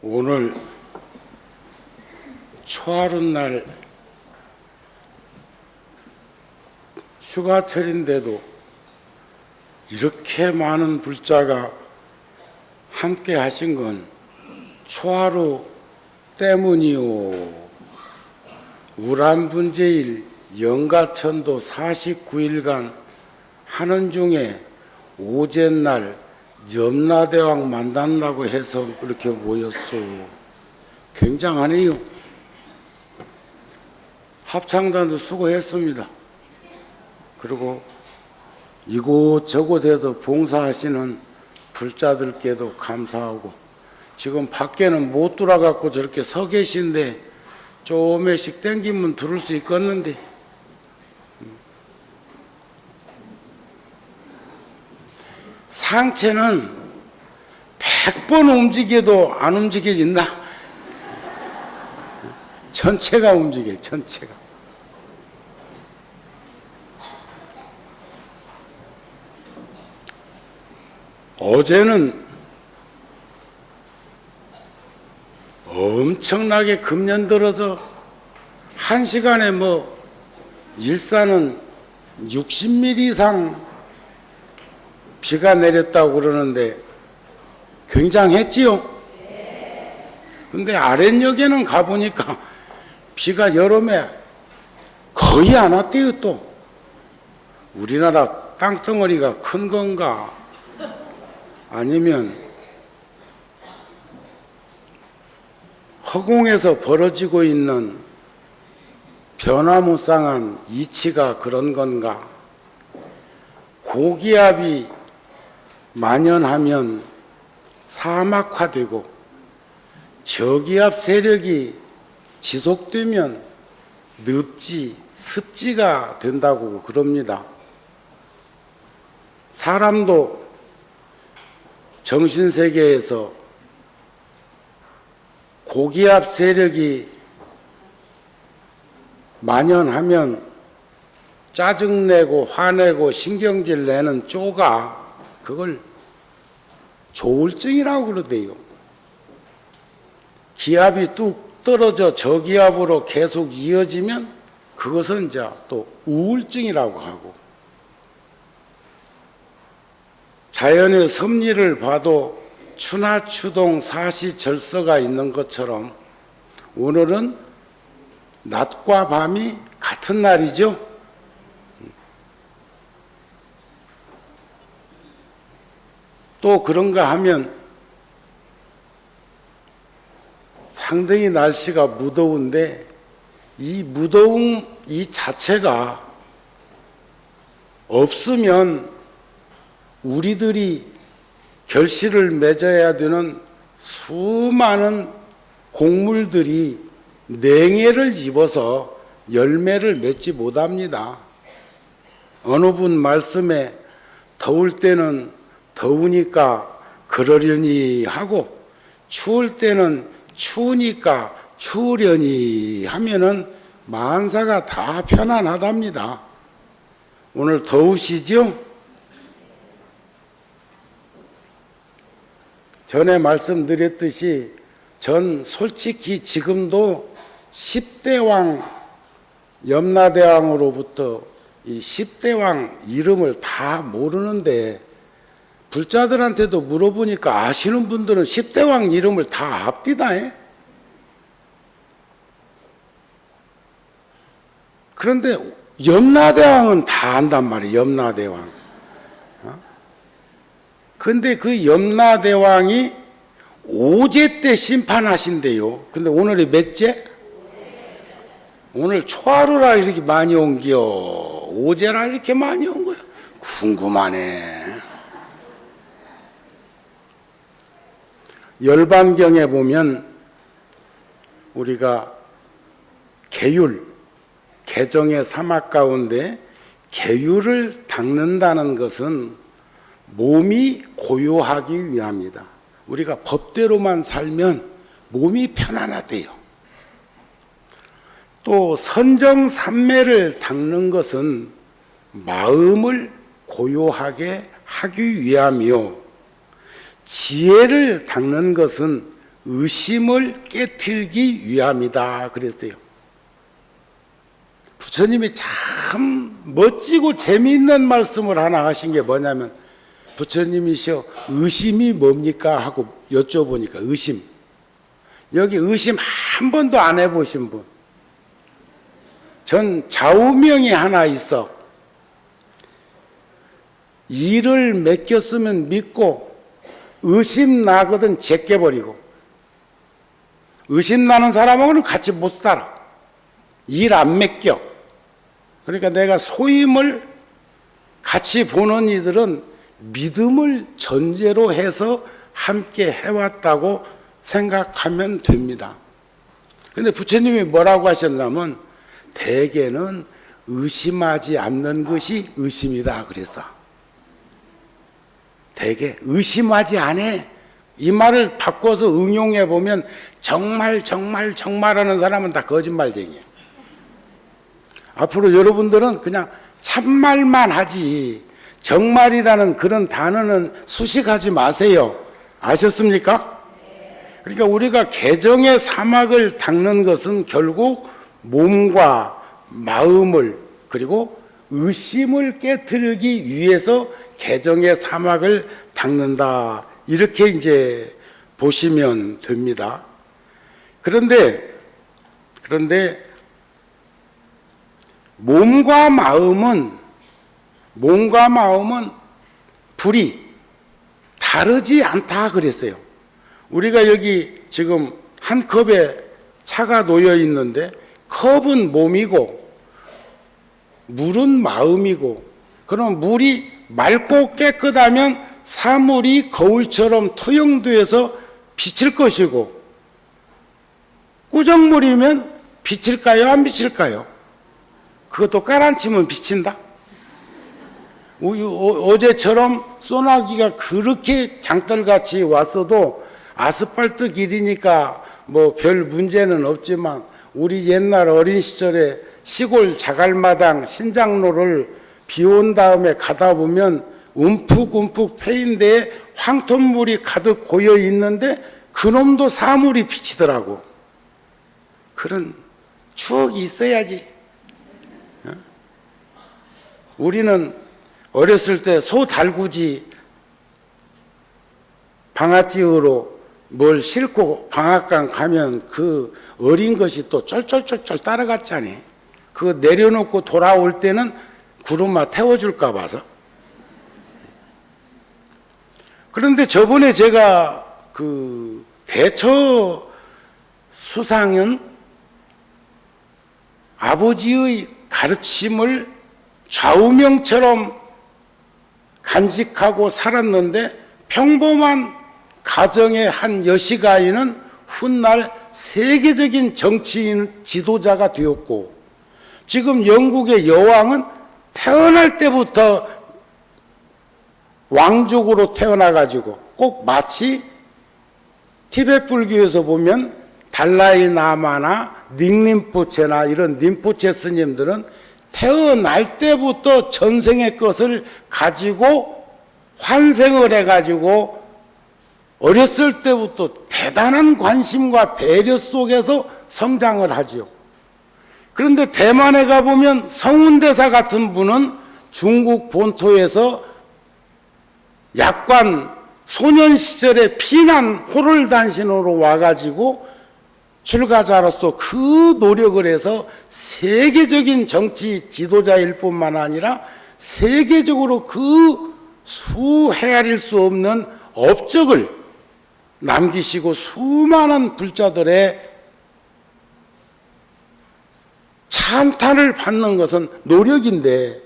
오늘 초하룻날 휴가철인데도 이렇게 많은 불자가 함께 하신 건 초하루 때문이요. 우란분제일 영가천도 49일간 하는 중에 오제날 염라대왕 만난다고 해서 그렇게 모였어요. 굉장하네요. 합창단도 수고했습니다. 그리고 이곳저곳에서 봉사하시는 불자들께도 감사하고, 지금 밖에는 못 돌아가고 저렇게 서 계신데 조금씩 땡기면 들을 수 있겠는데, 상체는 100번 움직여도 안 움직여진다. 전체가 움직여요. 전체가. 어제는 엄청나게 금년 들어서 1시간에 일산은 60mm 이상 비가 내렸다고 그러는데 굉장했지요? 근데 아랫역에는 가보니까 비가 여름에 거의 안 왔대요. 또 우리나라 땅덩어리가 큰 건가, 아니면 허공에서 벌어지고 있는 변화무쌍한 이치가 그런 건가. 고기압이 만연하면 사막화되고 저기압 세력이 지속되면 늪지, 습지가 된다고 그럽니다. 사람도 정신세계에서 고기압 세력이 만연하면 짜증내고 화내고 신경질 내는 쪼가, 그걸 조울증이라고 그러대요. 기압이 뚝 떨어져 저기압으로 계속 이어지면 그것은 이제 또 우울증이라고 하고, 자연의 섭리를 봐도 추나추동 사시절서가 있는 것처럼 오늘은 낮과 밤이 같은 날이죠. 또 그런가 하면 상당히 날씨가 무더운데, 이 무더움 이 자체가 없으면 우리들이 결실을 맺어야 되는 수많은 곡물들이 냉해를 입어서 열매를 맺지 못합니다. 어느 분 말씀에 더울 때는 더우니까 그러려니 하고 추울 때는 추우니까 추우려니 하면은 만사가 다 편안하답니다. 오늘 더우시죠? 전에 말씀드렸듯이 전 솔직히 지금도 10대왕 염라대왕으로부터 이 10대왕 이름을 다 모르는데, 불자들한테도 물어보니까 아시는 분들은 10대왕 이름을 다 압디다. 그런데 염라대왕은 다 안단 말이에요. 염라대왕. 근데 그 염라대왕이 오제 때 심판하신대요. 근데 오늘이 몇째? 오늘 초하루라 이렇게 많이 온겨? 오제라 이렇게 많이 온 거야? 궁금하네. 열반경에 보면 우리가 계율, 개정의 사막 가운데 계율을 닦는다는 것은 몸이 고요하기 위함이다. 우리가 법대로만 살면 몸이 편안하대요. 또 선정삼매를 닦는 것은 마음을 고요하게 하기 위함이요, 지혜를 닦는 것은 의심을 깨트리기 위함이다 그랬어요. 부처님이 참 멋지고 재미있는 말씀을 하나 하신 게 뭐냐면, 부처님이시여 의심이 뭡니까 하고 여쭤보니까, 의심, 여기 의심 한 번도 안 해보신 분, 전 좌우명이 하나 있어. 일을 맡겼으면 믿고 의심 나거든 제껴버리고, 의심 나는 사람하고는 같이 못 살아. 일 안 맡겨. 그러니까 내가 소임을 같이 보는 이들은 믿음을 전제로 해서 함께 해왔다고 생각하면 됩니다. 근데 부처님이 뭐라고 하셨냐면, 대개는 의심하지 않는 것이 의심이다 그랬어. 대개 의심하지 않아. 이 말을 바꿔서 응용해 보면 정말 하는 사람은 다 거짓말쟁이에요. 앞으로 여러분들은 그냥 참말만 하지 정말이라는 그런 단어는 수식하지 마세요. 아셨습니까? 그러니까 우리가 개정의 사막을 닦는 것은 결국 몸과 마음을, 그리고 의심을 깨트리기 위해서 개정의 사막을 닦는다, 이렇게 이제 보시면 됩니다. 그런데 몸과 마음은 불이 다르지 않다 그랬어요. 우리가 여기 지금 한 컵에 차가 놓여 있는데, 컵은 몸이고 물은 마음이고, 그럼 물이 맑고 깨끗하면 사물이 거울처럼 투영되어서 비칠 것이고, 꾸정물이면 비칠까요? 안 비칠까요? 그것도 깔아치면 비친다? 어제처럼 소나기가 그렇게 장떨같이 왔어도 아스팔트 길이니까 뭐 별 문제는 없지만, 우리 옛날 어린 시절에 시골 자갈마당 신장로를 비 온 다음에 가다 보면 움푹움푹 패인 데에 황토물이 가득 고여 있는데 그놈도 사물이 비치더라고. 그런 추억이 있어야지. 우리는 어렸을 때 소 달구지 방아찌으로 뭘 싣고 방앗간 가면 그 어린 것이 또 쩔쩔쩔쩔 따라갔잖니. 그거 내려놓고 돌아올 때는 구름아 태워줄까 봐서. 그런데 저번에 제가 그 대처 수상은 아버지의 가르침을 좌우명처럼 간직하고 살았는데, 평범한 가정의 한 여시가인은 훗날 세계적인 정치인 지도자가 되었고, 지금 영국의 여왕은 태어날 때부터 왕족으로 태어나가지고, 꼭 마치 티베트 불교에서 보면 달라이 라마나 닉림포체나 이런 림포체 스님들은 태어날 때부터 전생의 것을 가지고 환생을 해가지고 어렸을 때부터 대단한 관심과 배려 속에서 성장을 하지요. 그런데 대만에 가보면 성운대사 같은 분은 중국 본토에서 약관 소년 시절에 피난 호롤단신으로 와가지고 출가자로서 그 노력을 해서 세계적인 정치 지도자일 뿐만 아니라 세계적으로 그 수헤아릴 수 없는 업적을 남기시고 수많은 불자들의 찬탄을 받는 것은 노력인데,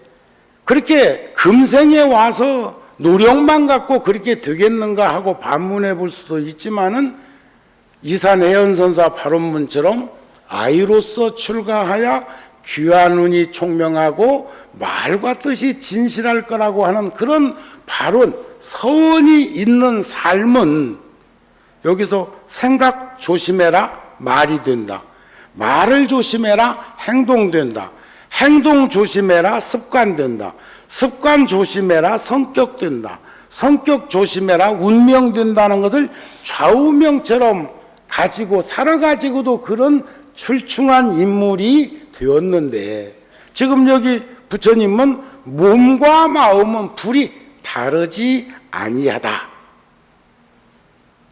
그렇게 금생에 와서 노력만 갖고 그렇게 되겠는가 하고 반문해 볼 수도 있지만은, 이산해연선사 발언문처럼 아이로서 출가하여 귀한운이 총명하고 말과 뜻이 진실할 거라고 하는 그런 발언, 서원이 있는 삶은, 여기서 생각 조심해라 말이 된다, 말을 조심해라 행동된다, 행동 조심해라 습관 된다, 습관 조심해라 성격 된다, 성격 조심해라 운명 된다는 것을 좌우명처럼 가지고 살아가지고도 그런 출중한 인물이 되었는데, 지금 여기 부처님은 몸과 마음은 불이 다르지 아니하다.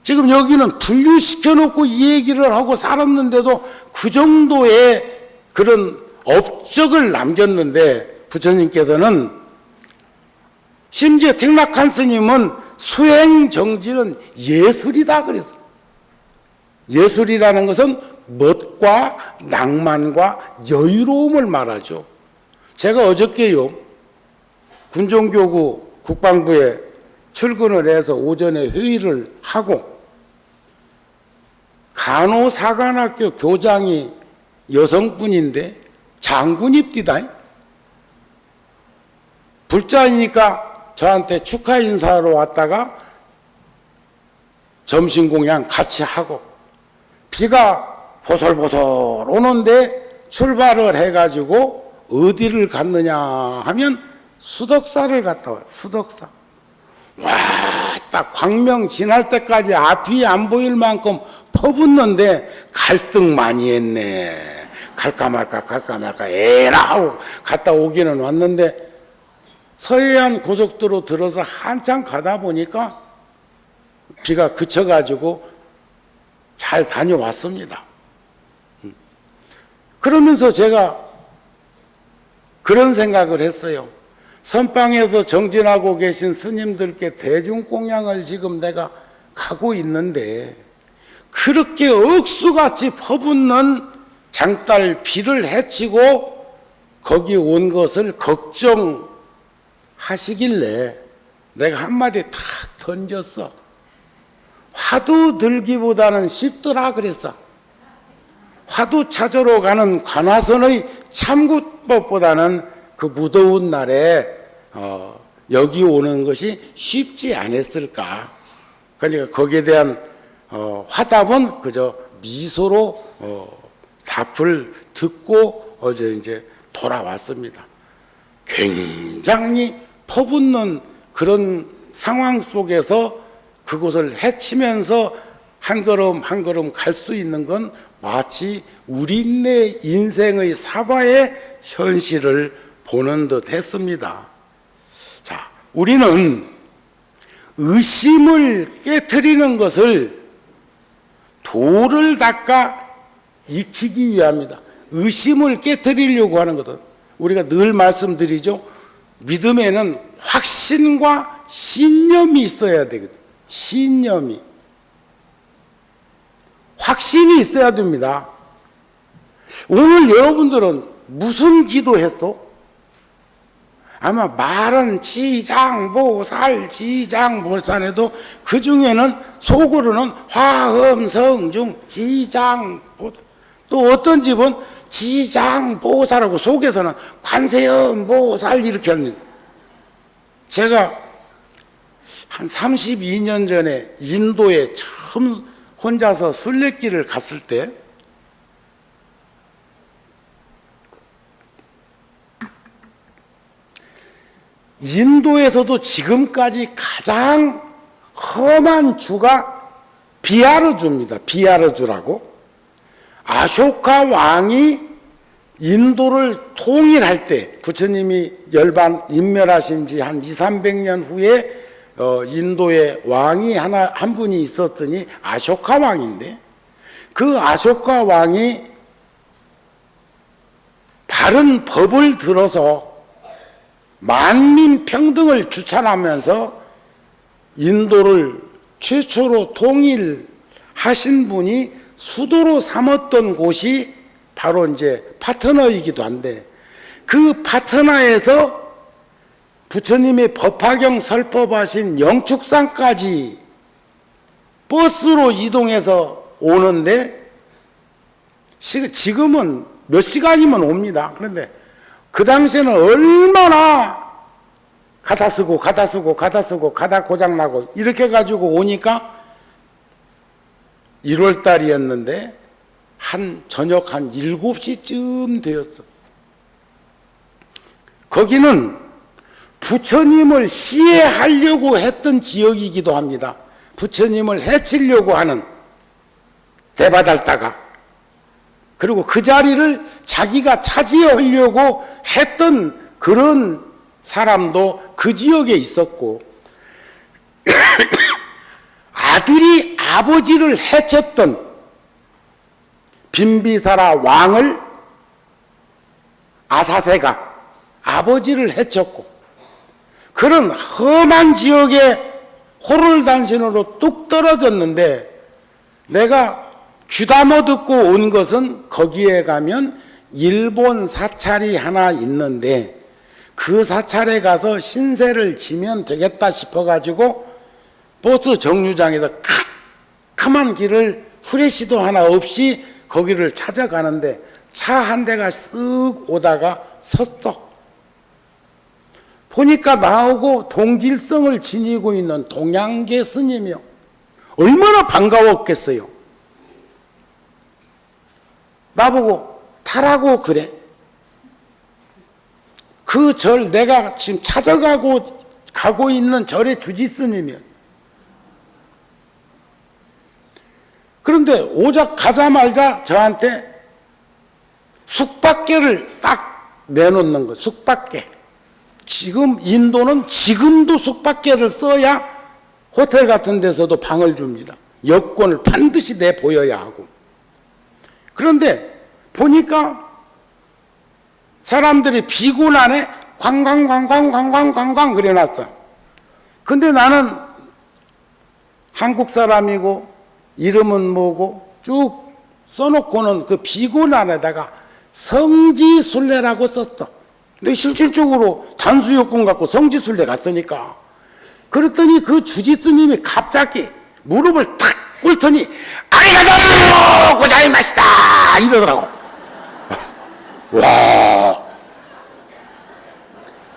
지금 여기는 분류시켜 놓고 이 얘기를 하고 살았는데도 그 정도의 그런 업적을 남겼는데, 부처님께서는 심지어 택락한 스님은 수행정진은 예술이다 그랬어요. 예술이라는 것은 멋과 낭만과 여유로움을 말하죠. 제가 어저께요, 군종교구 국방부에 출근을 해서 오전에 회의를 하고, 간호사관학교 교장이 여성분인데 장군입디다. 불자이니까 저한테 축하 인사하러 왔다가 점심 공양 같이 하고, 비가 보솔보솔 오는데 출발을 해가지고 어디를 갔느냐 하면 수덕사를 갔다 와요. 수덕사. 와, 딱 광명 지날 때까지 앞이 안 보일 만큼 퍼붓는데 갈등 많이 했네. 갈까 말까 에라 하고 갔다 오기는 왔는데, 서해안 고속도로 들어서 한참 가다 보니까 비가 그쳐가지고 잘 다녀왔습니다. 그러면서 제가 그런 생각을 했어요. 선방에서 정진하고 계신 스님들께 대중공양을 지금 내가 가고 있는데, 그렇게 억수같이 퍼붓는 장달 비를 헤치고 거기 온 것을 걱정하시길래 내가 한마디 탁 던졌어. 화두 들기보다는 쉽더라 그랬어. 화두 찾으러 가는 관화선의 참굿법보다는 그 무더운 날에 여기 오는 것이 쉽지 않았을까. 그러니까 거기에 대한 화답은 그저 미소로 답을 듣고 어제 이제 돌아왔습니다. 굉장히 퍼붓는 그런 상황 속에서 그곳을 헤치면서 한 걸음 한 걸음 갈 수 있는 건 마치 우리네 인생의 사과의 현실을 보는 듯 했습니다. 자, 우리는 의심을 깨트리는 것을 도를 닦아 익히기 위함이다. 의심을 깨트리려고 하는 것은 우리가 늘 말씀드리죠. 믿음에는 확신과 신념이 있어야 되거든요. 신념이. 확신이 있어야 됩니다. 오늘 여러분들은 무슨 기도했어? 아마 말은 지장보살 지장보살해도 그 중에는 속으로는 화엄성중 지장보살, 또 어떤 집은 지장보살하고 속에서는 관세음보살 이렇게 합니다. 제가 한 32년 전에 인도에 처음 혼자서 순례길을 갔을 때 인도에서도 지금까지 가장 험한 주가 비하르주입니다. 비하르주라고. 아쇼카 왕이 인도를 통일할 때, 부처님이 열반 인멸하신 지 한 200~300년 후에 인도에 왕이 한 분이 있었더니 아쇼카 왕인데, 그 아쇼카 왕이 바른 법을 들어서 만민 평등을 주창하면서 인도를 최초로 통일하신 분이 수도로 삼았던 곳이 바로 이제 파트너이기도 한데, 그 파트너에서 부처님이 법화경 설법하신 영축산까지 버스로 이동해서 오는데, 지금은 몇 시간이면 옵니다. 그런데 그 당시에는 얼마나 가다 쓰고 가다 고장나고 이렇게 가지고 오니까 1월 달이었는데 저녁 한 7시쯤 되었어. 거기는 부처님을 시해하려고 했던 지역이기도 합니다. 부처님을 해치려고 하는. 대받았다가, 그리고 그 자리를 자기가 차지하려고 했던 그런 사람도 그 지역에 있었고, 아들이 아버지를 해쳤던 빈비사라 왕을 아사세가 아버지를 해쳤고, 그런 험한 지역에 호롤단신으로 뚝 떨어졌는데, 내가 귀담아 듣고 온 것은 거기에 가면 일본 사찰이 하나 있는데 그 사찰에 가서 신세를 지면 되겠다 싶어가지고 버스 정류장에서 캄캄한 길을 후레쉬도 하나 없이 거기를 찾아가는데 차 한 대가 쓱 오다가 섰어. 보니까 나오고 동질성을 지니고 있는 동양계 스님이요. 얼마나 반가웠겠어요. 나보고 타라고 그래. 그 절, 내가 지금 가고 있는 절의 주지스님이요. 그런데 오작 가자마자 저한테 숙박계를 딱 내놓는 거예요. 숙박계. 지금 인도는 지금도 숙박계를 써야 호텔 같은 데서도 방을 줍니다. 여권을 반드시 내보여야 하고. 그런데 보니까 사람들이 비곤안에 관광 그래놨어. 근데 나는 한국 사람이고 이름은 뭐고 쭉 써놓고는 그 비곤안에다가 성지순례라고 썼어. 근데 실질적으로 단수요건 갖고 성지순례 갔으니까. 그랬더니 그 주지스님이 갑자기 무릎을 탁 꿇더니 아리가또 고자이마시다 이러더라고. 와,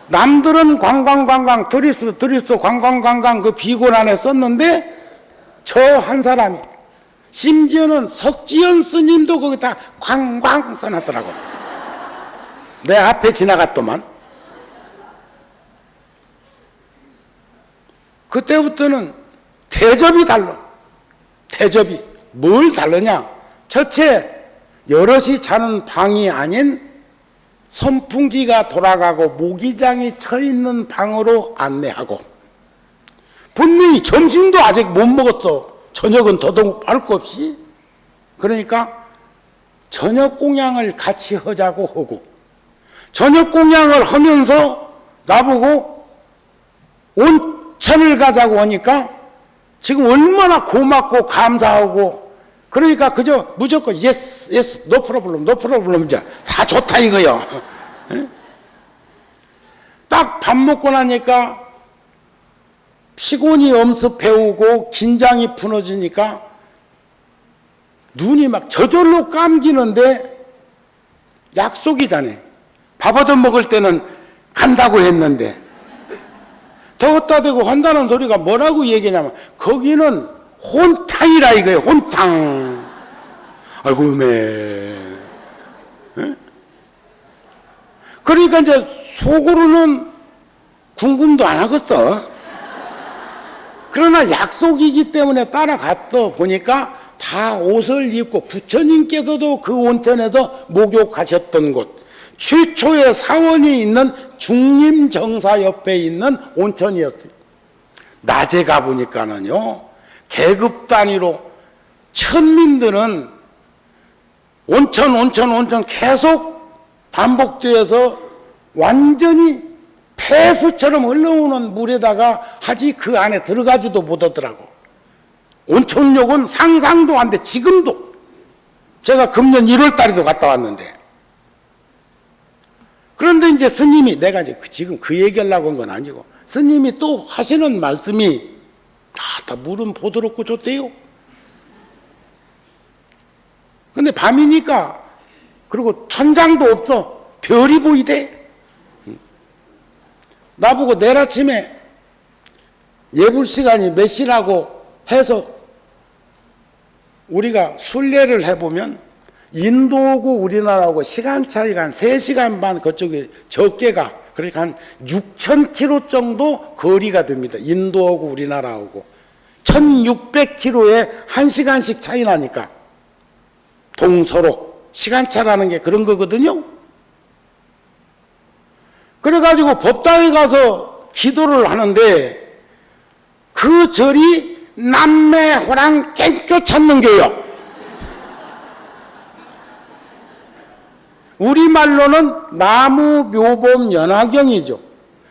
남들은 관광 드리스 관광 그 비곤안에 썼는데 저 한 사람이, 심지어는 석지연 스님도 거기다 관광 써놨더라고. 내 앞에 지나갔더만. 그때부터는 대접이 달라. 대접이 뭘 다르냐? 첫째, 여럿이 자는 방이 아닌 선풍기가 돌아가고 모기장이 쳐 있는 방으로 안내하고, 분명히 점심도 아직 못 먹었어. 저녁은 더더욱 할 것 없이. 그러니까 저녁 공양을 같이 하자고 하고, 저녁 공양을 하면서 나보고 온천을 가자고 하니까 지금 얼마나 고맙고 감사하고, 그러니까 그저 무조건 yes, no problem 이제 다 좋다 이거요. 딱 밥 먹고 나니까 피곤이 엄습해오고 긴장이 풀어지니까 눈이 막 저절로 감기는데, 약속이잖아요. 밥 얻어 먹을 때는 간다고 했는데 더웠다 대고 한다는 소리가 뭐라고 얘기냐면 거기는 혼탕이라 이거예요. 혼탕. 아이고 매. 그러니까 이제 속으로는 궁금도 안 하겠어. 그러나 약속이기 때문에 따라갔다 보니까 다 옷을 입고, 부처님께서도 그 온천에서 목욕하셨던 곳, 최초의 사원이 있는 중림정사 옆에 있는 온천이었어요. 낮에 가보니까는요, 계급 단위로 천민들은 온천 계속 반복되어서 완전히 폐수처럼 흘러오는 물에다가 하지 그 안에 들어가지도 못하더라고. 온천욕은 상상도 안 돼. 지금도. 제가 금년 1월 달에도 갔다 왔는데. 그런데 이제 스님이, 내가 이제 지금 그 얘기하려고 한 건 아니고, 스님이 또 하시는 말씀이, 다 물은 보드럽고 좋대요. 근데 밤이니까, 그리고 천장도 없어. 별이 보이대. 나보고 내일 아침에 예불 시간이 몇 시라고 해서 우리가 순례를 해보면 인도하고 우리나라하고 시간 차이가 한 3시간 반 그쪽이 적게가, 그러니까 한 6,000km 정도 거리가 됩니다. 인도하고 우리나라하고 1,600km에 1시간씩 차이 나니까. 동서로 시간차라는 게 그런 거거든요. 그래가지고 법당에 가서 기도를 하는데 그 절이 남매호랑 깽교 찾는 게요. 우리말로는 나무묘범 연화경이죠.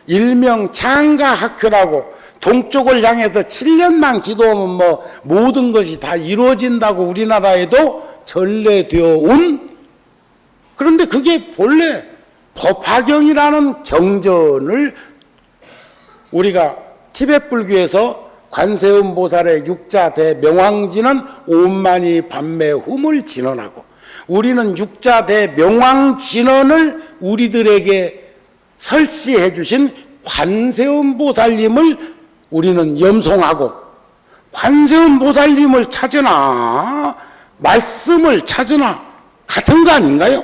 일명 창가학교라고 동쪽을 향해서 7년만 기도하면 뭐 모든 것이 다 이루어진다고 우리나라에도 전래되어 온, 그런데 그게 본래 법화경이라는 경전을 우리가 티베트 불교에서 관세음 보살의 육자대 명왕진은 온만이 반매hum을 진언하고, 우리는 육자대 명왕진언을 우리들에게 설시해 주신 관세음 보살님을 우리는 염송하고, 관세음 보살님을 찾으나 말씀을 찾으나 같은 거 아닌가요?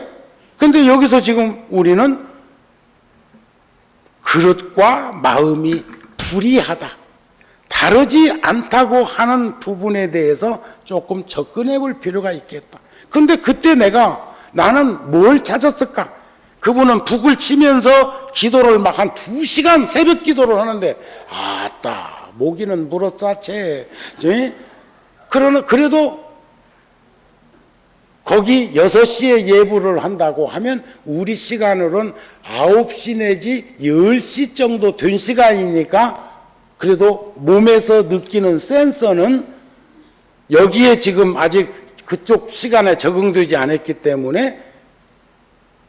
근데 여기서 지금 우리는 그릇과 마음이 불이하다, 다르지 않다고 하는 부분에 대해서 조금 접근해 볼 필요가 있겠다. 근데 그때 나는 뭘 찾았을까? 그분은 북을 치면서 기도를 막 한 2시간 새벽 기도를 하는데, 아따, 모기는 물어싸채. 그래도 거기 6시에 예불을 한다고 하면 우리 시간으로는 9시 내지 10시 정도 된 시간이니까 그래도 몸에서 느끼는 센서는 여기에 지금 아직 그쪽 시간에 적응되지 않았기 때문에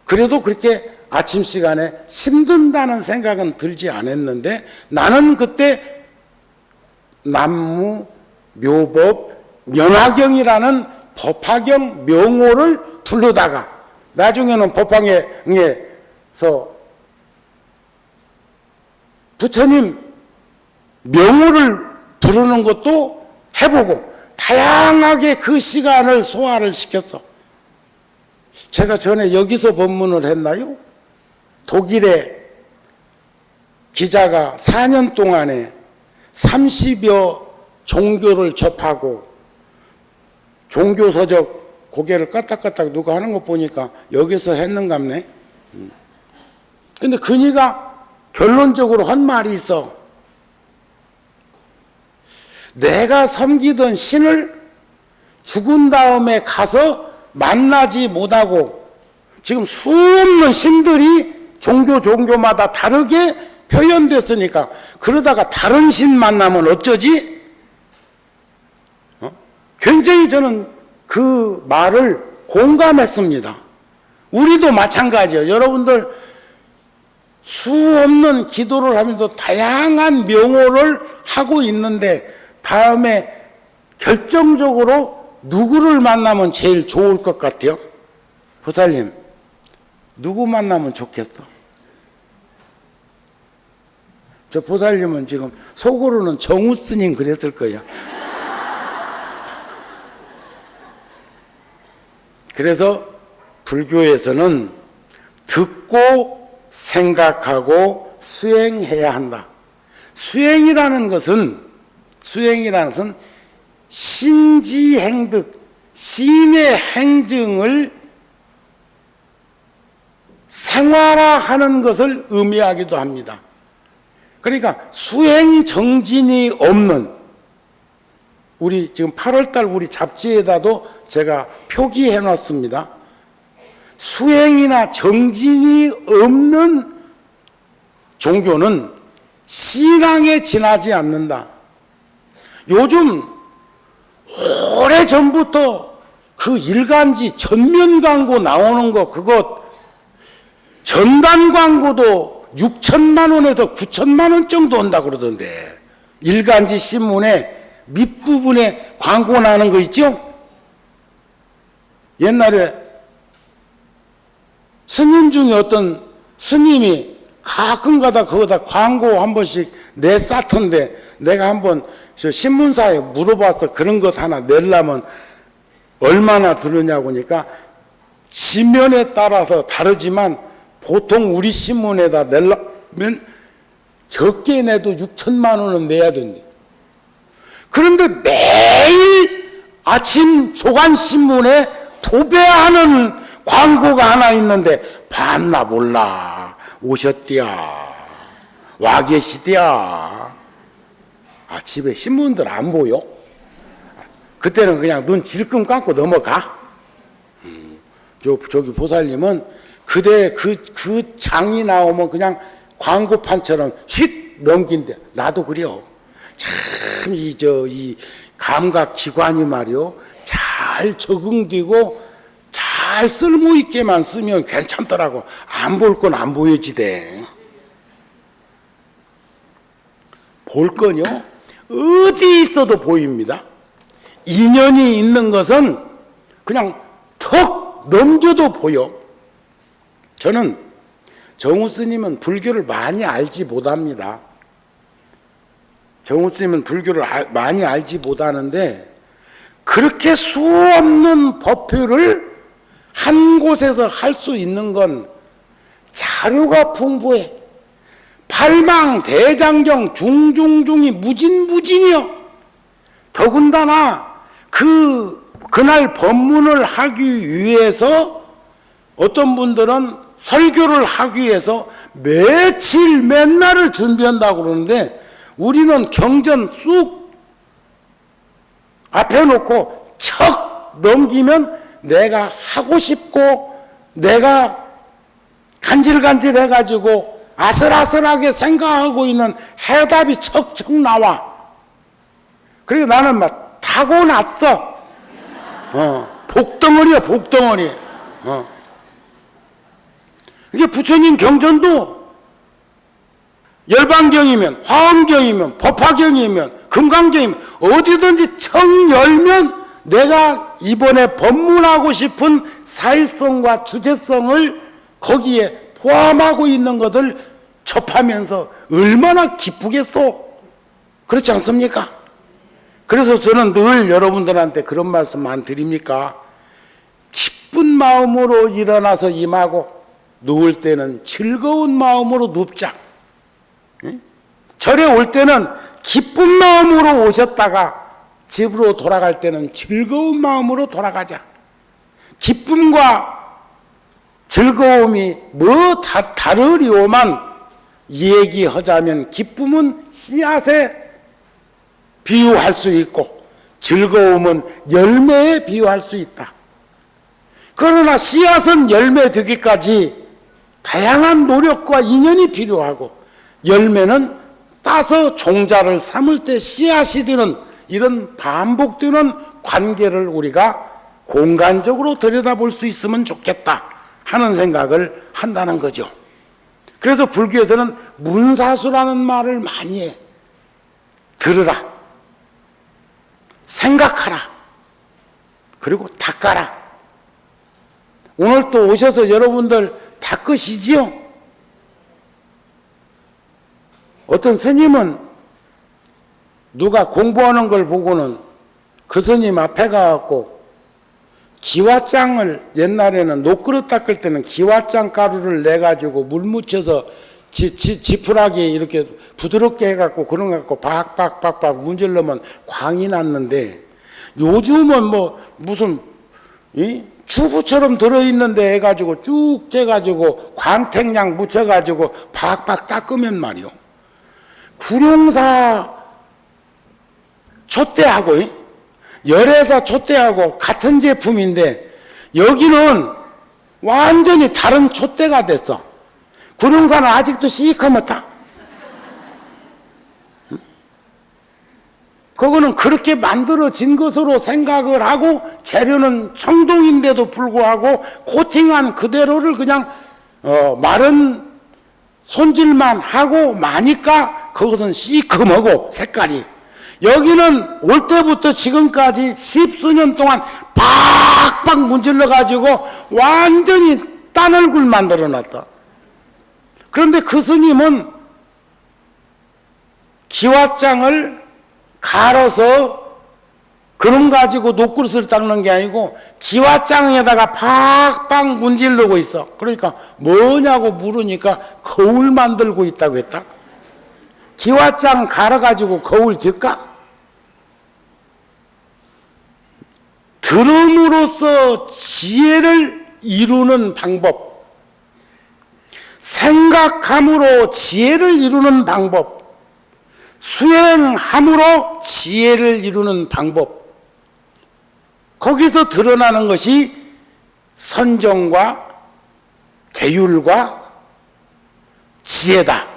그래도 그렇게 아침 시간에 힘든다는 생각은 들지 않았는데, 나는 그때 남무, 묘법, 연화경이라는 법화경 명호를 부르다가 나중에는 법화경에서 부처님 명호를 부르는 것도 해보고 다양하게 그 시간을 소화를 시켰어. 제가 전에 여기서 법문을 했나요? 독일의 기자가 4년 동안에 30여 종교를 접하고 종교서적 고개를 까딱까딱 누가 하는 거 보니까 여기서 했는갑네. 근데 그니가 결론적으로 한 말이 있어. 내가 섬기던 신을 죽은 다음에 가서 만나지 못하고, 지금 수없는 신들이 종교마다 다르게 표현됐으니까 그러다가 다른 신 만나면 어쩌지? 굉장히 저는 그 말을 공감했습니다. 우리도 마찬가지예요. 여러분들 수없는 기도를 하면서 다양한 명호를 하고 있는데 다음에 결정적으로 누구를 만나면 제일 좋을 것 같아요? 보살님, 누구 만나면 좋겠어? 저 보살님은 지금 속으로는 정우 스님 그랬을 거예요. 그래서 불교에서는 듣고 생각하고 수행해야 한다. 수행이라는 것은 신지행득, 신의 행증을 생활화하는 것을 의미하기도 합니다. 그러니까 수행 정진이 없는, 우리 지금 8월달 우리 잡지에다도 제가 표기해 놨습니다. 수행이나 정진이 없는 종교는 신앙에 지나지 않는다. 요즘 오래전부터 그 일간지 전면 광고 나오는 거, 그거 전단 광고도 6천만 원에서 9천만 원 정도 온다 그러던데, 일간지 신문에 밑부분에 광고 나는 거 있죠? 옛날에 스님 중에 어떤 스님이 가끔가다 거기다 광고 한 번씩 내쌌던데, 내가 한번 저 신문사에 물어봐서 그런 것 하나 내려면 얼마나 드느냐고 하니까 지면에 따라서 다르지만 보통 우리 신문에다 내려면 적게 내도 6천만 원은 내야 된대. 그런데 매일 아침 조간신문에 도배하는 광고가 하나 있는데 봤나 몰라. 오셨디야. 와 계시디야. 아, 집에 신문들 안 보여? 그때는 그냥 눈 질끔 감고 넘어가. 저기 보살님은 그대 그 장이 나오면 그냥 광고판처럼 휙 넘긴대. 나도 그래요. 참 이 감각 기관이 말이요 잘 적응되고 잘 쓸모 있게만 쓰면 괜찮더라고. 안 볼 건 안 보여지대. 볼 건요 어디 있어도 보입니다. 인연이 있는 것은 그냥 턱 넘겨도 보여. 저는 정우 스님은 불교를 많이 알지 못합니다. 정우 스님은 불교를 많이 알지 못하는데 그렇게 수없는 법표를 한 곳에서 할 수 있는 건 자료가 풍부해. 팔망대장경 중중중이 무진무진이요. 더군다나 그날 법문을 하기 위해서 어떤 분들은 설교를 하기 위해서 며칠 맨날을 준비한다고 그러는데 우리는 경전 쑥 앞에 놓고 척 넘기면 내가 하고 싶고 내가 간질간질해가지고 아슬아슬하게 생각하고 있는 해답이 척척 나와. 그리고 나는 막 타고났어. 복덩어리야, 복덩어리. 이게 부처님 경전도 열반경이면, 화엄경이면, 법화경이면, 금강경이면 어디든지 청 열면 내가 이번에 법문하고 싶은 사일성과 주제성을 거기에 포함하고 있는 것을 접하면서 얼마나 기쁘겠소. 그렇지 않습니까? 그래서 저는 늘 여러분들한테 그런 말씀 안 드립니까? 기쁜 마음으로 일어나서 임하고 누울 때는 즐거운 마음으로 눕자. 절에 올 때는 기쁜 마음으로 오셨다가 집으로 돌아갈 때는 즐거운 마음으로 돌아가자. 기쁨과 즐거움이 뭐 다르리오만 얘기하자면 기쁨은 씨앗에 비유할 수 있고 즐거움은 열매에 비유할 수 있다. 그러나 씨앗은 열매 되기까지 다양한 노력과 인연이 필요하고 열매는 따서 종자를 삼을 때 씨앗이 되는 이런 반복되는 관계를 우리가 공간적으로 들여다볼 수 있으면 좋겠다 하는 생각을 한다는 거죠. 그래서 불교에서는 문사수라는 말을 많이 해. 들으라, 생각하라, 그리고 닦아라. 오늘 또 오셔서 여러분들 닦으시지요? 어떤 스님은 누가 공부하는 걸 보고는 그 스님 앞에 가갖고 기와장을, 옛날에는 녹그릇 닦을 때는 기와장 가루를 내가지고 물 묻혀서 지푸라기 이렇게 부드럽게 해갖고 그런 거 갖고 박박박박 문질러면 광이 났는데 요즘은 뭐 무슨 주부처럼 들어있는데 해가지고 쭉 째가지고 광택량 묻혀가지고 박박 닦으면 말이요. 구룡사 촛대하고 열애사 촛대하고 같은 제품인데 여기는 완전히 다른 촛대가 됐어. 구룡사는 아직도 시커멓다. 그거는 그렇게 만들어진 것으로 생각을 하고 재료는 청동인데도 불구하고 코팅한 그대로를 그냥 마른 손질만 하고 마니까 그것은 시커멓고 색깔이. 여기는 올 때부터 지금까지 십수년 동안 팍팍 문질러 가지고 완전히 딴 얼굴 만들어 놨다. 그런데 그 스님은 기와장을 갈아서 그런 가지고 녹그릇을 닦는 게 아니고 기와장에다가 팍팍 문지르고 있어. 그러니까 뭐냐고 물으니까 거울 만들고 있다고 했다. 기와장 갈아가지고 거울 될까? 더 들음으로써 지혜를 이루는 방법, 생각함으로 지혜를 이루는 방법, 수행함으로 지혜를 이루는 방법, 거기서 드러나는 것이 선정과 계율과 지혜다.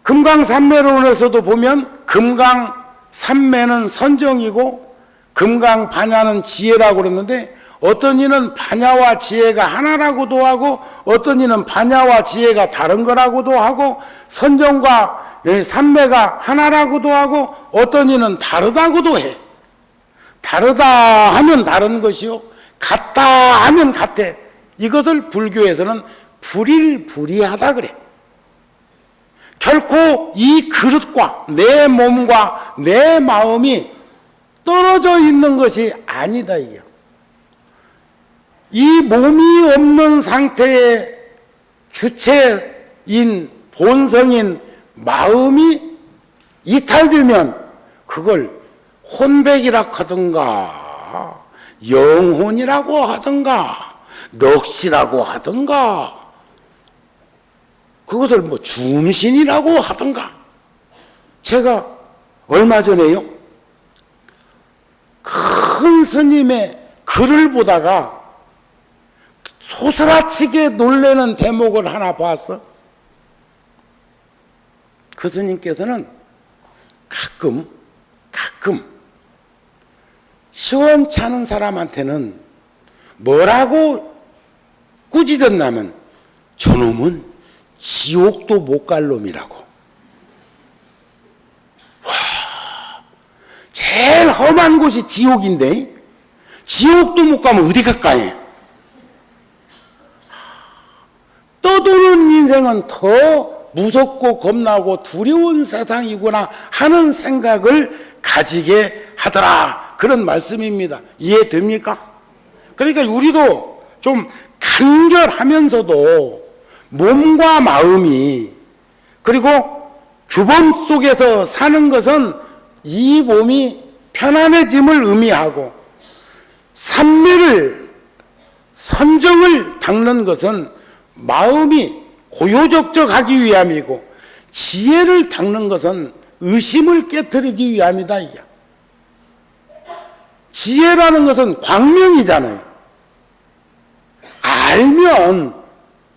금강산매론에서도 보면 금강산매는 선정이고 금강반야는 지혜라고 그러는데, 어떤 이는 반야와 지혜가 하나라고도 하고 어떤 이는 반야와 지혜가 다른 거라고도 하고 선정과 산매가 하나라고도 하고 어떤 이는 다르다고도 해. 다르다 하면 다른 것이요, 같다 하면 같대. 이것을 불교에서는 불일불이하다 그래. 결코 이 그릇과 내 몸과 내 마음이 떨어져 있는 것이 아니다 이게. 이 몸이 없는 상태의 주체인 본성인 마음이 이탈되면 그걸 혼백이라 하든가 영혼이라고 하든가 넋이라고 하든가 그것을 뭐 중신이라고 하든가. 제가 얼마 전에요 큰 스님의 글을 보다가 소스라치게 놀라는 대목을 하나 봤어. 그 스님께서는 가끔 시원찮은 사람한테는 뭐라고 꾸짖었냐면 저놈은 지옥도 못 갈 놈이라고. 와, 제일 험한 곳이 지옥인데 지옥도 못 가면 어디 갈까요? 떠도는 인생은 더 무섭고 겁나고 두려운 세상이구나 하는 생각을 가지게 하더라. 그런 말씀입니다. 이해됩니까? 그러니까 우리도 좀 간결하면서도 몸과 마음이, 그리고 주범 속에서 사는 것은 이 몸이 편안해짐을 의미하고, 삼매를 선정을 닦는 것은 마음이 고요적적하기 위함이고, 지혜를 닦는 것은 의심을 깨뜨리기 위함이다 이게. 지혜라는 것은 광명이잖아요. 알면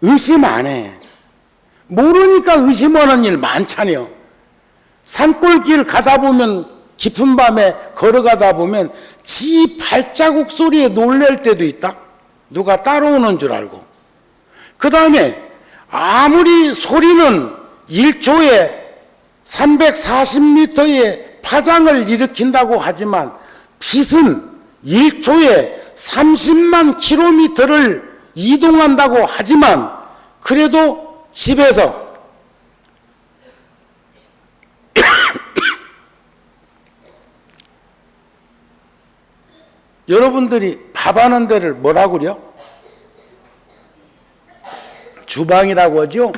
의심 안 해. 모르니까 의심하는 일 많잖아요. 산골길 가다 보면, 깊은 밤에 걸어가다 보면 지 발자국 소리에 놀랄 때도 있다. 누가 따라오는 줄 알고. 그 다음에 아무리 소리는 1초에 340m의 파장을 일으킨다고 하지만 빛은 1초에 30만 킬로미터를 이동한다고 하지만 그래도 집에서 여러분들이 밥하는 데를 뭐라고 그래요? 주방이라고 하죠?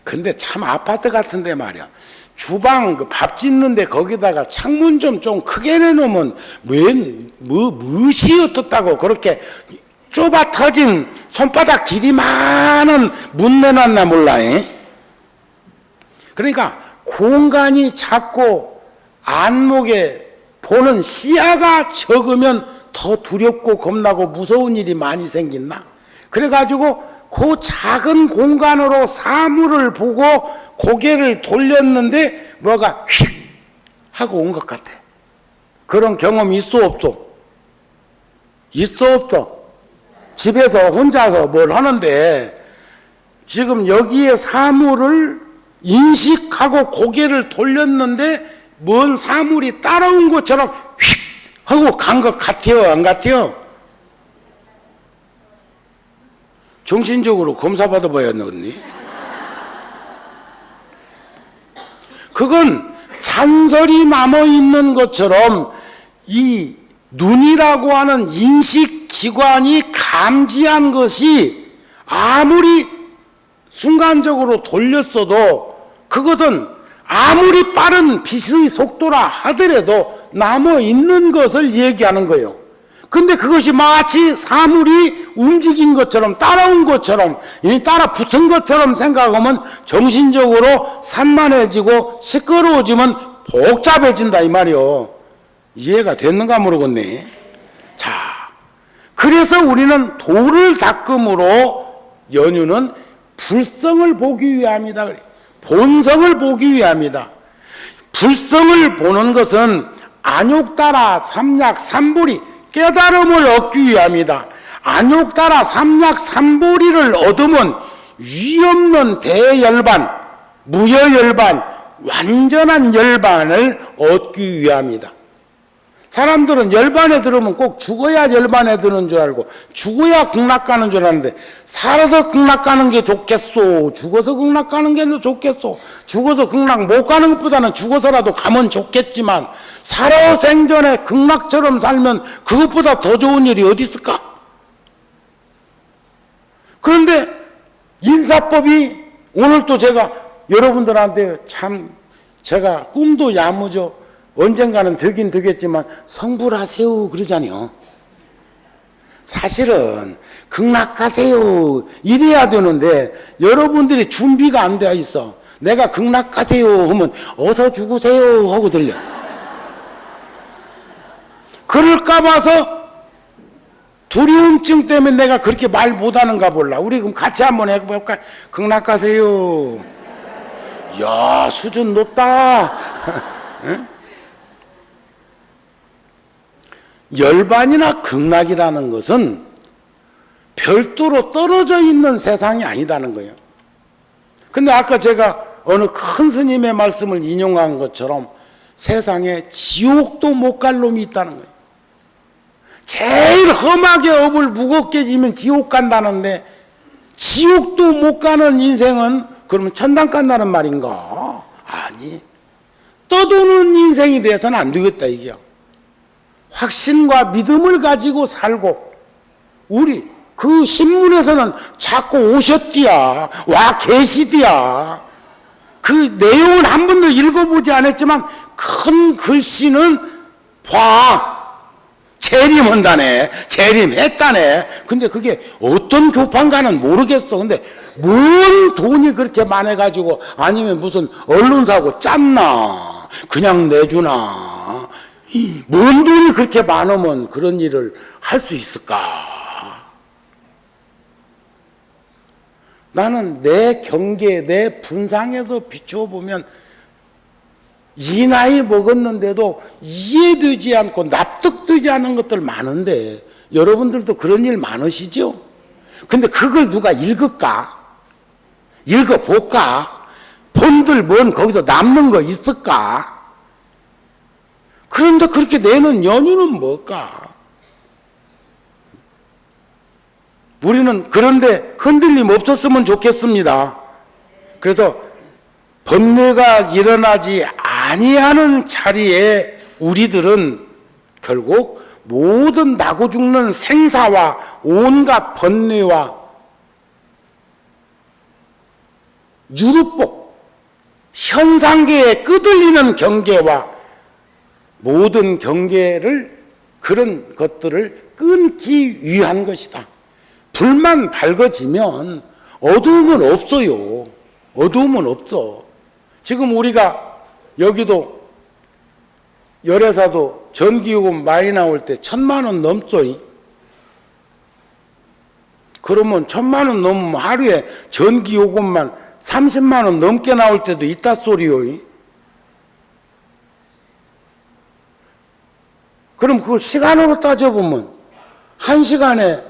근데 참 아파트 같은데 말이야. 주방 밥 짓는데 거기다가 창문 좀 크게 내놓으면 무엇이 어떻다고 그렇게 좁아 터진 손바닥 길이만한 문 내놨나 몰라. 그러니까 공간이 작고 안목에 보는 시야가 적으면 더 두렵고 겁나고 무서운 일이 많이 생긴다. 그래가지고 그 작은 공간으로 사물을 보고 고개를 돌렸는데 뭐가 휙 하고 온 것 같아. 그런 경험 있어 없어? 있어 없어? 집에서 혼자서 뭘 하는데 지금 여기에 사물을 인식하고 고개를 돌렸는데 먼 사물이 따라온 것처럼 휙 하고 간 것 같아요? 안 같아요? 정신적으로 검사 받아봐야 하겠니? 그건 잔설이 남아있는 것처럼 이 눈이라고 하는 인식기관이 감지한 것이 아무리 순간적으로 돌렸어도 그것은 아무리 빠른 빛의 속도라 하더라도 남아 있는 것을 얘기하는 거예요. 근데 그것이 마치 사물이 움직인 것처럼 따라온 것처럼 따라 붙은 것처럼 생각하면 정신적으로 산만해지고 시끄러워지면 복잡해진다 이 말이요. 이해가 됐는가 모르겠네. 자, 그래서 우리는 도를 닦음으로 연유는 불성을 보기 위함이다. 본성을 보기 위함이다. 불성을 보는 것은 안욕따라 삼약 삼보리 깨달음을 얻기 위함이다. 안욕따라 삼약 삼보리를 얻으면 위없는 대열반, 무여열반, 완전한 열반을 얻기 위함이다. 사람들은 열반에 들으면 꼭 죽어야 열반에 드는 줄 알고 죽어야 극락 가는 줄 아는데 살아서 극락 가는 게 좋겠소? 죽어서 극락 가는 게 좋겠소? 죽어서 극락 못 가는 것보다는 죽어서라도 가면 좋겠지만 살아 생전에 극락처럼 살면 그것보다 더 좋은 일이 어디 있을까? 그런데 인사법이 오늘 또 제가 여러분들한테 참 제가 꿈도 야무져 언젠가는 되긴 되겠지만 성불하세요 그러잖아요. 사실은 극락 가세요 이래야 되는데 여러분들이 준비가 안 되어 있어. 내가 극락 가세요 하면 어서 죽으세요 하고 들려. 그럴까 봐서 두려움증 때문에 내가 그렇게 말 못하는가 몰라. 우리 그럼 같이 한번 해볼까? 극락 가세요. 야, 수준 높다. 응? 열반이나 극락이라는 것은 별도로 떨어져 있는 세상이 아니다는 거예요. 근데 아까 제가 어느 큰 스님의 말씀을 인용한 것처럼 세상에 지옥도 못 갈 놈이 있다는 거예요. 제일 험하게 업을 무겁게 지면 지옥 간다는데 지옥도 못 가는 인생은 그러면 천당 간다는 말인가? 아니, 떠도는 인생이 돼서는 안 되겠다 이게요. 확신과 믿음을 가지고 살고 우리 그 신문에서는 자꾸 오셨디야 와 계시디야 그 내용을 한 번도 읽어보지 않았지만 큰 글씨는 봐 재림한다네 재림했다네. 근데 그게 어떤 교판가는 모르겠어. 근데 뭔 돈이 그렇게 많아가지고 아니면 무슨 언론사고 짰나 그냥 내주나 뭔 돈이 그렇게 많으면 그런 일을 할 수 있을까? 나는 내 경계, 내 분상에서 비추어 보면 이 나이 먹었는데도 이해되지 않고 납득되지 않은 것들 많은데 여러분들도 그런 일 많으시죠? 근데 그걸 누가 읽을까? 읽어볼까? 본들 뭔 거기서 남는 거 있을까? 그런데 그렇게 내는 연유는 뭘까? 우리는 그런데 흔들림 없었으면 좋겠습니다. 그래서 번뇌가 일어나지 아니하는 자리에 우리들은 결국 모든 나고 죽는 생사와 온갖 번뇌와 유루법, 현상계에 끄들리는 경계와 모든 경계를 그런 것들을 끊기 위한 것이다. 불만 밝아지면 어두움은 없어요. 어두움은 없어. 지금 우리가 여기도 열애사도 전기요금 많이 나올 때 1,000만 원 넘죠. 그러면 1,000만 원 넘으면 하루에 전기요금만 30만 원 넘게 나올 때도 있다 소리요. 그럼 그걸 시간으로 따져보면 1시간에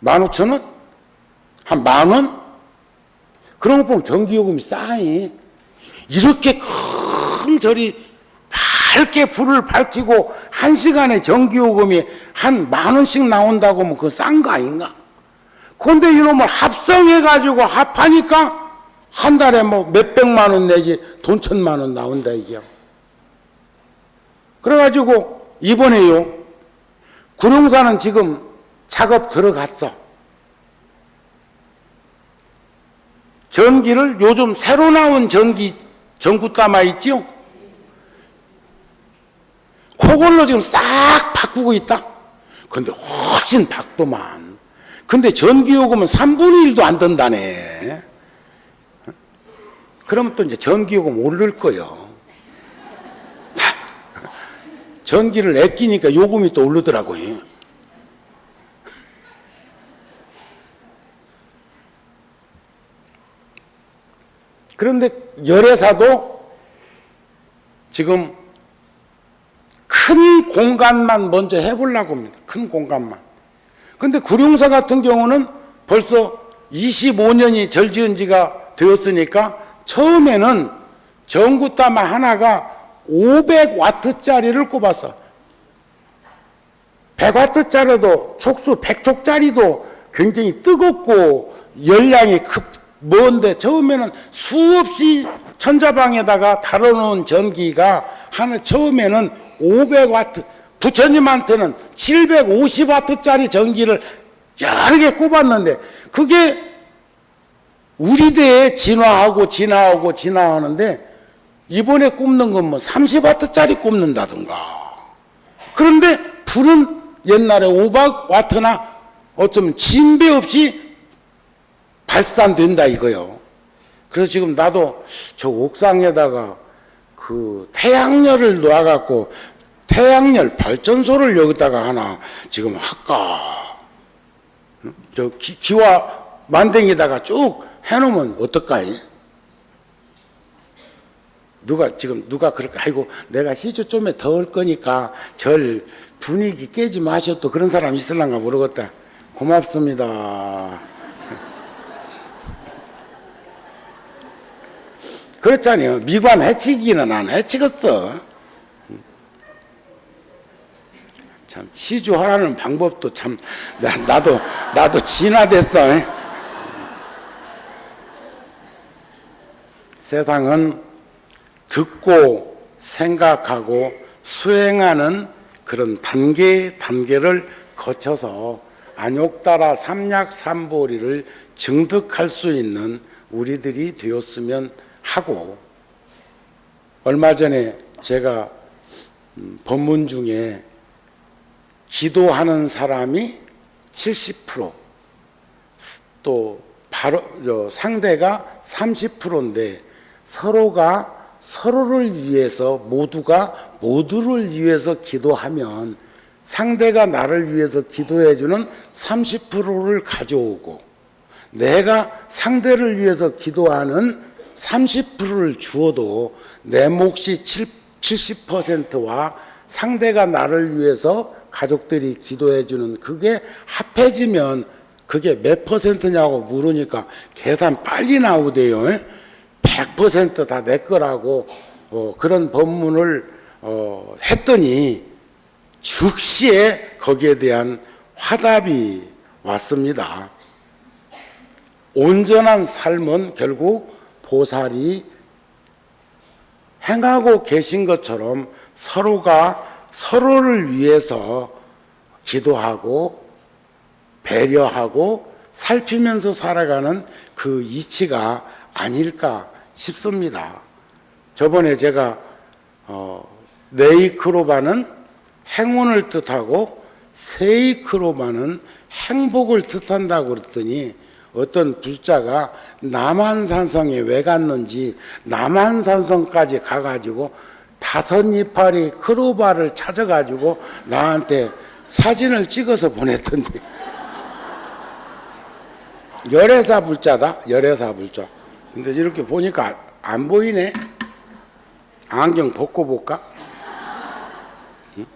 15,000원? 한 10,000원? 그런 거 보면 전기요금이 싸이. 이렇게 큰 절이 밝게 불을 밝히고 1시간에 전기요금이 한 10,000원씩 나온다고 하면 그거 싼 거 아닌가? 그런데 이놈을 합성해가지고 합하니까 한 달에 뭐 몇백만 원 내지 돈 1,000만 원 나온다 이게요. 그래가지고 이번에요 구룡사는 지금 작업 들어갔어. 전기를 요즘 새로 나온 전기 전구따마 있지요? 그걸로 지금 싹 바꾸고 있다. 근데 훨씬 박도만. 근데 전기요금은 3분의 1도 안 든다네. 그럼 또 이제 전기요금 오를 거요. 전기를 아끼니까 요금이 또 오르더라고요. 그런데 열애사도 지금 큰 공간만 먼저 해보려고 합니다. 큰 공간만. 근데 구룡사 같은 경우는 벌써 25년이 절지은 지가 되었으니까 처음에는 전구따마 하나가 500와트짜리를 꼽았어. 100와트짜리도 촉수 100촉짜리도 굉장히 뜨겁고 열량이 먼데 처음에는 수없이 천자방에다가 달아놓은 전기가 하나 처음에는 500와트, 부처님한테는 750와트짜리 전기를 여러 개 꼽았는데 그게 우리 대에 진화하는데 이번에 꼽는 건 뭐 30와트짜리 꼽는다든가. 그런데 불은 옛날에 500와트나 어쩌면 진배 없이 발산된다 이거요. 그래서 지금 나도 저 옥상에다가 그 태양열을 놔갖고 태양열 발전소를 여기다가 하나 지금 할까. 저 기와 만댕이다가 쭉 해놓으면 어떨까요? 누가 그럴까? 아이고, 내가 시주 좀에 더 올 거니까 절 분위기 깨지 마셔. 또 그런 사람 있을란가 모르겠다. 고맙습니다. 그렇잖아요. 미관 해치기는 안 해치겠어. 참, 시주하라는 방법도 참, 나도 진화됐어. 세상은 듣고 생각하고 수행하는 그런 단계를 거쳐서 안욕따라 삼약삼보리를 증득할 수 있는 우리들이 되었으면 하고, 얼마 전에 제가 법문 중에 기도하는 사람이 70%, 또 바로 상대가 30%인데 서로가 서로를 위해서 모두가 모두를 위해서 기도하면 상대가 나를 위해서 기도해주는 30%를 가져오고 내가 상대를 위해서 기도하는 30%를 주어도 내 몫이 70%와 상대가 나를 위해서 가족들이 기도해주는 그게 합해지면 그게 몇 %냐고 물으니까 계산 빨리 나오대요. 100% 다 내 거라고 그런 법문을 했더니 즉시에 거기에 대한 화답이 왔습니다. 온전한 삶은 결국 보살이 행하고 계신 것처럼 서로가 서로를 위해서 기도하고 배려하고 살피면서 살아가는 그 이치가 아닐까 싶습니다. 저번에 제가 네이크로바는 행운을 뜻하고 세이크로바는 행복을 뜻한다고 그랬더니 어떤 불자가 남한산성에 왜 갔는지 남한산성까지 가가지고 5이파리 크로바를 찾아가지고 나한테 사진을 찍어서 보냈던데 열애사 불자다. 열애사 불자. 근데 이렇게 보니까 안 보이네. 안경 벗고 볼까? 응?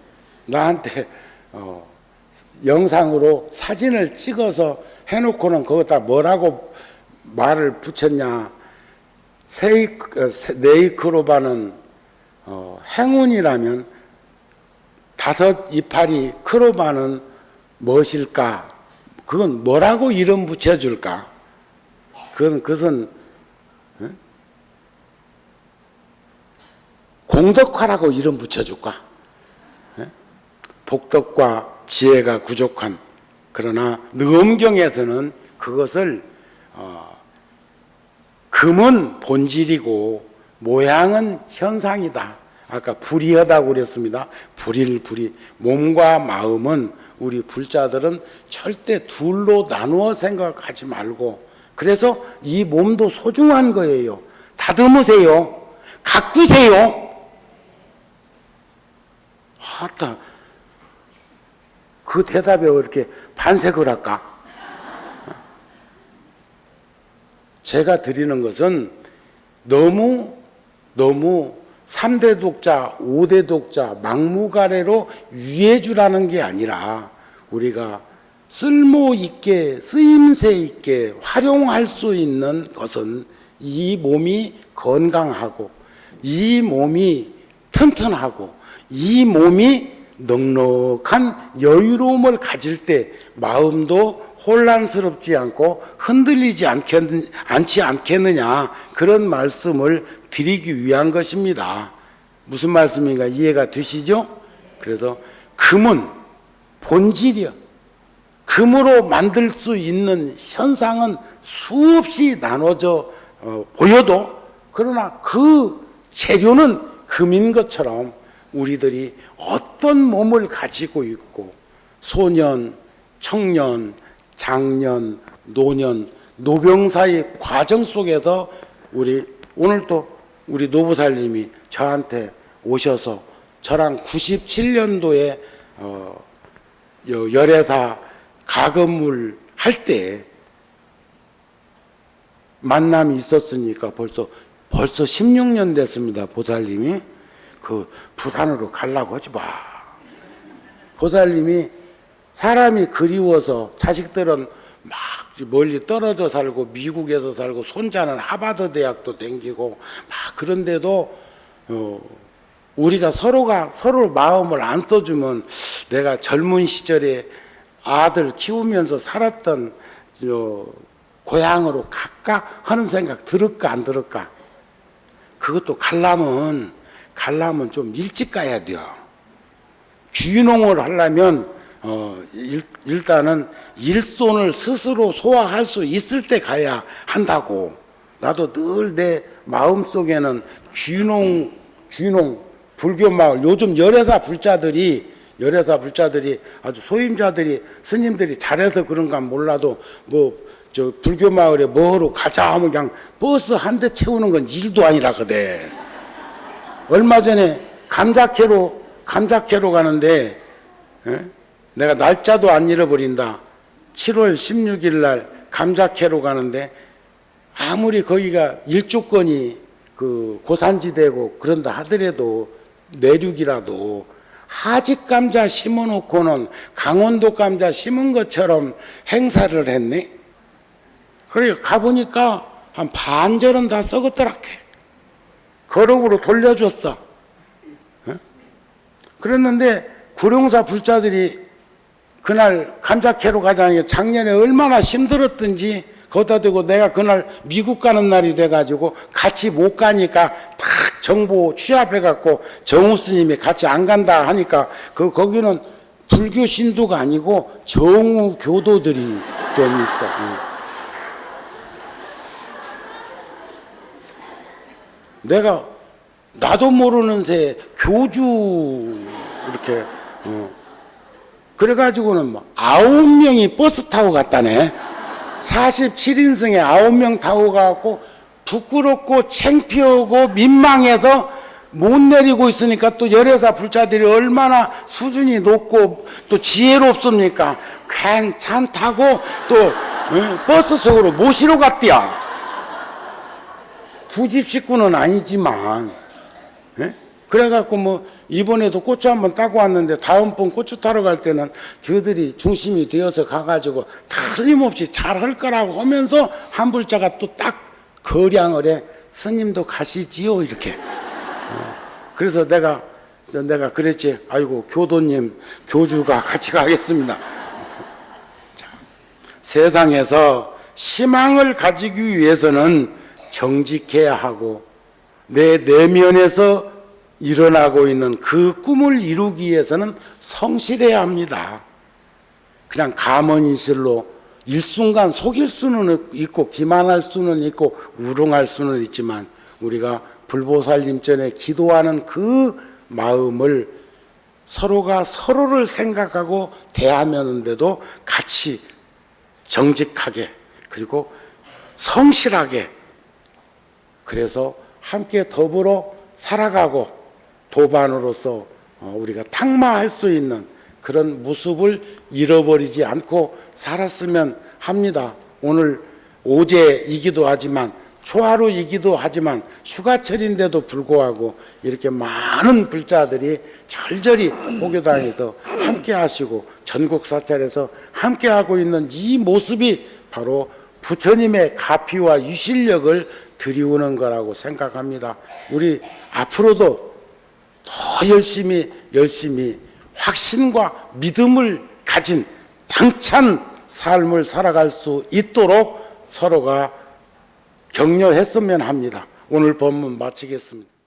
나한테 영상으로 사진을 찍어서 해놓고는 거기다 뭐라고 말을 붙였냐. 네이크로바는 행운이라면 5이파리 크로바는 무엇일까? 그건 뭐라고 이름 붙여줄까? 그것은 공덕화라고 이름 붙여줄까? 복덕과 지혜가 부족한, 그러나 느엄경에서는 그것을 금은 본질이고 모양은 현상이다. 아까 불이하다고 그랬습니다. 불이. 몸과 마음은 우리 불자들은 절대 둘로 나누어 생각하지 말고, 그래서 이 몸도 소중한 거예요. 다듬으세요. 가꾸세요. 아따, 그 대답에 왜 이렇게 반색을 할까? 제가 드리는 것은 너무 3대 독자, 5대 독자, 막무가내로 유해주라는 게 아니라 우리가 쓸모 있게, 쓰임새 있게 활용할 수 있는 것은 이 몸이 건강하고, 이 몸이 튼튼하고, 이 몸이 넉넉한 여유로움을 가질 때 마음도 혼란스럽지 않고 흔들리지 않지 않겠느냐, 그런 말씀을 드리기 위한 것입니다. 무슨 말씀인가 이해가 되시죠? 그래서 금은 본질이야. 금으로 만들 수 있는 현상은 수없이 나눠져 보여도, 그러나 그 재료는 금인 것처럼 우리들이 어떤 몸을 가지고 있고, 소년, 청년, 장년, 노년, 노병사의 과정 속에서 오늘 또 우리 노부살님이 저한테 오셔서 저랑 97년도에 열애사 가건물 할 때 만남이 있었으니까 벌써 16년 됐습니다. 보살님이 그 부산으로 가려고 하지 마. 보살님이 사람이 그리워서, 자식들은 막 멀리 떨어져 살고 미국에서 살고 손자는 하버드 대학도 다니고 막 그런데도 우리가 서로 마음을 안 떠주면, 내가 젊은 시절에 아들 키우면서 살았던 고향으로 갈까 하는 생각 들을까 안 들을까? 그것도 가려면 좀 일찍 가야 돼요. 귀농을 하려면 일단은 일손을 스스로 소화할 수 있을 때 가야 한다고. 나도 늘 내 마음속에는 귀농 불교 마을, 요즘 열애사 불자들이 아주 소임자들이, 스님들이 잘해서 그런가 몰라도 불교 마을에 뭐하러 가자 하면 그냥 버스 한 대 채우는 건 일도 아니라 그래. 얼마 전에 감자캐로 가는데, 내가 날짜도 안 잃어버린다. 7월 16일 날 감자캐로 가는데, 아무리 거기가 일조권이 그 고산지대고 그런다 하더라도, 내륙이라도 하직 감자 심어놓고는 강원도 감자 심은 것처럼 행사를 했네. 그래 가보니까 한 반절은 다 썩었더라게. 거룩으로 돌려줬어. 그랬는데 구룡사 불자들이 그날 감자캐로 가자니 작년에 얼마나 힘들었던지, 거기다 대고 내가 그날 미국 가는 날이 돼가지고 같이 못 가니까 딱 정보 취합해갖고 정우 스님이 같이 안 간다 하니까, 거기는 불교 신도가 아니고 정우 교도들이 좀 있어. 내가 나도 모르는 새 교주 이렇게 그래가지고는 9명이 버스 타고 갔다네. 47인승에 9명 타고 가고 부끄럽고 창피하고 민망해서 못 내리고 있으니까, 또 열애사 불자들이 얼마나 수준이 높고 또 지혜롭습니까? 괜찮다고 또 버스 속으로 모시러 갔대요. 두 집 식구는 아니지만. 그래갖고 이번에도 고추 한번 따고 왔는데, 다음번 고추 타러 갈 때는 저들이 중심이 되어서 가가지고 틀림없이 잘할 거라고 하면서 한 불자가 또 딱 거량을 해. 스님도 가시지요 이렇게. 그래서 내가 그랬지. 아이고 교도님, 교주가 같이 가겠습니다. 세상에서 희망을 가지기 위해서는 정직해야 하고, 내 내면에서 일어나고 있는 그 꿈을 이루기 위해서는 성실해야 합니다. 그냥 가만히실로 일순간 속일 수는 있고 기만할 수는 있고 우롱할 수는 있지만 우리가 불보살님 전에 기도하는 그 마음을 서로가 서로를 생각하고 대하면서도 같이 정직하게 그리고 성실하게 그래서 함께 더불어 살아가고 도반으로서 우리가 탁마할 수 있는 그런 모습을 잃어버리지 않고 살았으면 합니다. 오늘 오제이기도 하지만 초하루이기도 하지만 휴가철인데도 불구하고 이렇게 많은 불자들이 절절히 호교당에서 함께 하시고 전국 사찰에서 함께 하고 있는 이 모습이 바로 부처님의 가피와 유실력을 드리우는 거라고 생각합니다. 우리 앞으로도 더 열심히 확신과 믿음을 가진 당찬 삶을 살아갈 수 있도록 서로가 격려했으면 합니다. 오늘 법문 마치겠습니다.